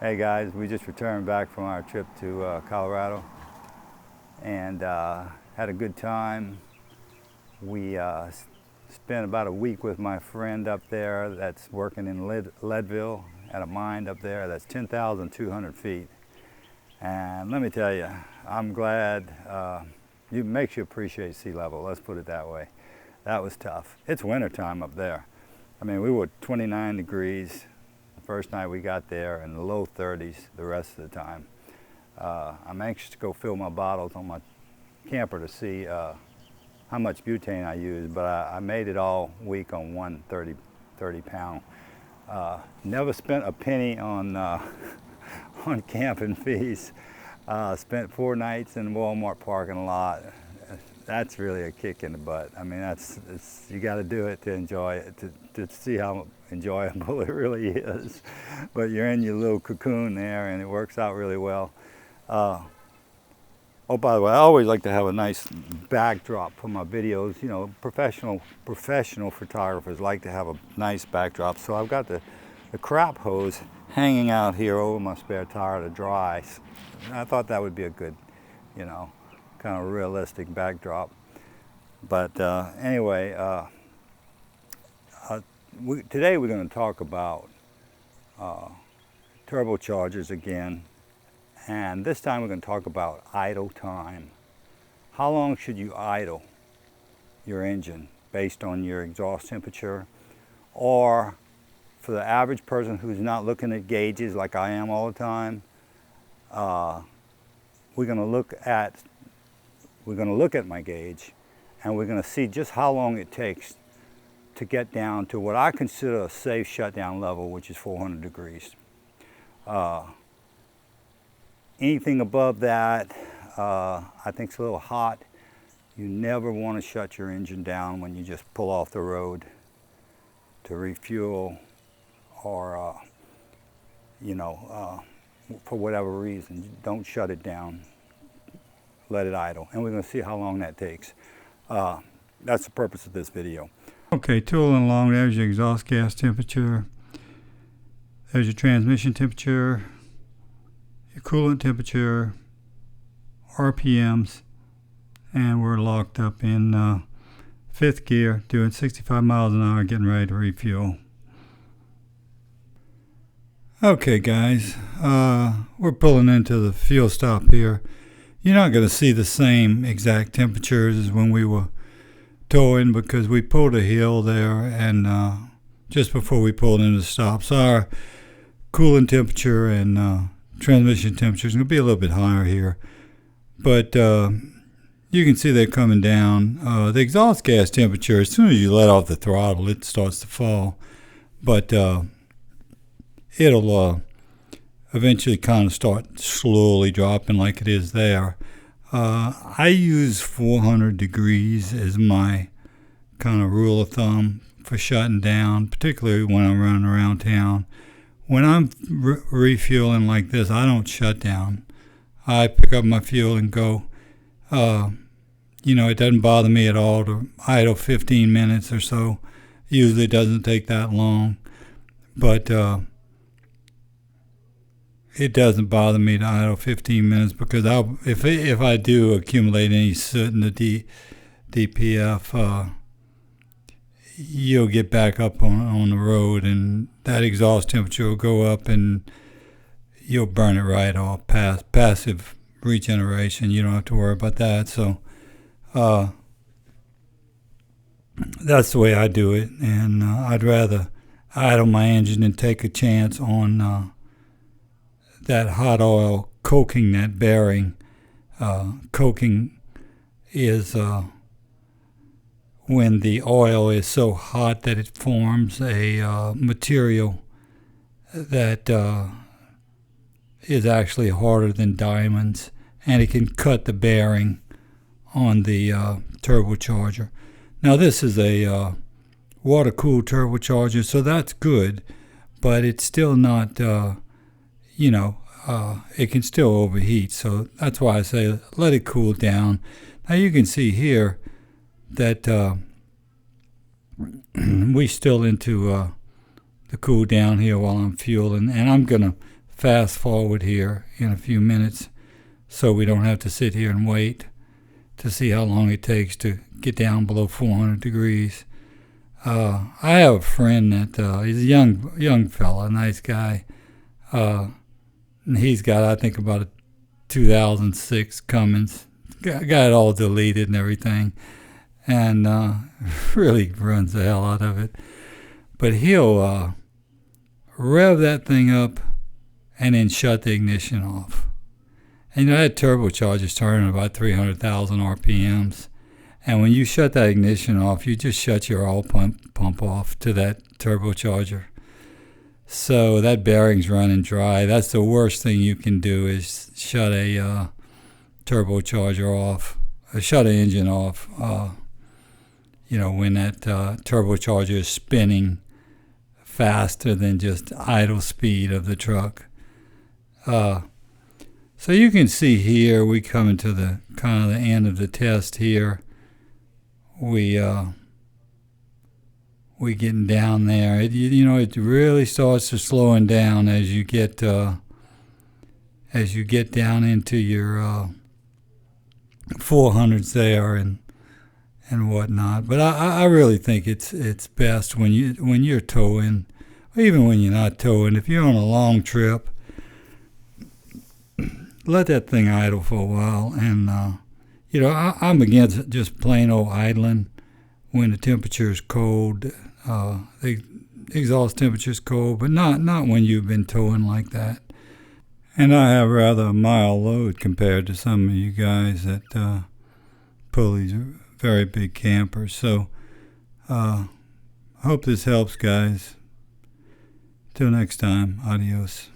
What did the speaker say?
Hey guys, we just returned back from our trip to Colorado and had a good time. We spent about a week with my friend up there that's working in Leadville at a mine up there that's 10,200 feet. And let me tell you, I'm glad it makes you appreciate sea level, let's put it that way. That was tough. It's winter time up there. I mean, we were 29 degrees first night we got there, and the low 30s the rest of the time. I'm anxious to go fill my bottles on my camper to see how much butane I use, but I made it all week on one 30 pound. Never spent a penny on on camping fees. Spent 4 nights in the Walmart parking lot. That's really a kick in the butt. I mean, you got to do it to enjoy it, to see how enjoyable it really is. But you're in your little cocoon there, and it works out really well. Oh, by the way, I always like to have a nice backdrop for my videos. You know, professional photographers like to have a nice backdrop. So I've got the crap hose hanging out here over my spare tire to dry. I thought that would be a good, you know, kind of realistic backdrop. But anyway, today we're going to talk about turbochargers again, and this time we're going to talk about idle time. How long should you idle your engine based on your exhaust temperature? Or for the average person who's not looking at gauges like I am all the time, we're going to look at my gauge, and we're going to see just how long it takes to get down to what I consider a safe shutdown level, which is 400 degrees. Anything above that, I think it's a little hot. You never want to shut your engine down when you just pull off the road to refuel, or for whatever reason. Don't shut it down. Let it idle, and we're going to see how long that takes. That's the purpose of this video. Okay, tooling along, there's your exhaust gas temperature, there's your transmission temperature, your coolant temperature, RPMs, and we're locked up in 5th gear doing 65 miles an hour, getting ready to refuel. Okay guys, we're pulling into the fuel stop here. You're not going to see the same exact temperatures as when we were towing, because we pulled a hill there, and just before we pulled into the stop, so our coolant temperature and transmission temperature is going to be a little bit higher here. But you can see they're coming down. The exhaust gas temperature, as soon as you let off the throttle, it starts to fall. But it'll eventually kind of start slowly dropping like it is there. I use 400 degrees as my kind of rule of thumb for shutting down, particularly when I'm running around town. When I'm refueling like this, I don't shut down. I pick up my fuel and go. It doesn't bother me at all to idle 15 minutes or so. Usually it doesn't take that long. But it doesn't bother me to idle 15 minutes, because if I do accumulate any soot in the DPF, you'll get back up on the road, and that exhaust temperature will go up, and you'll burn it right off. Passive regeneration, you don't have to worry about that. So that's the way I do it, and I'd rather idle my engine than take a chance on that hot oil coking that bearing. Coking is when the oil is so hot that it forms a material that is actually harder than diamonds, and it can cut the bearing on the turbocharger. Now this is a water-cooled turbocharger, so that's good, but it's still not it can still overheat, so that's why I say let it cool down. Now you can see here that we still into the cool down here while I'm fueling, and I'm gonna fast forward here in a few minutes so we don't have to sit here and wait to see how long it takes to get down below 400 degrees. I have a friend that he's a young fella, nice guy. And he's got, I think, about a 2006 Cummins. Got it all deleted and everything, and really runs the hell out of it. But he'll rev that thing up and then shut the ignition off. And that turbocharger's turning about 300,000 RPMs. And when you shut that ignition off, you just shut your oil pump off to that turbocharger. So that bearing's running dry. That's the worst thing you can do, is shut a turbocharger off, shut an engine off, when that turbocharger is spinning faster than just idle speed of the truck. So you can see here, we come into the kind of the end of the test here. We getting down there. It really starts to slowing down as you get down into your 400s there and whatnot. But I really think it's best when you're towing, or even when you're not towing. If you're on a long trip, let that thing idle for a while. And I'm against just plain old idling when the temperature is cold. The exhaust temperature is cold, but not when you've been towing like that. And I have rather a mild load compared to some of you guys that pull these very big campers. So I hope this helps, guys. Till next time, adios.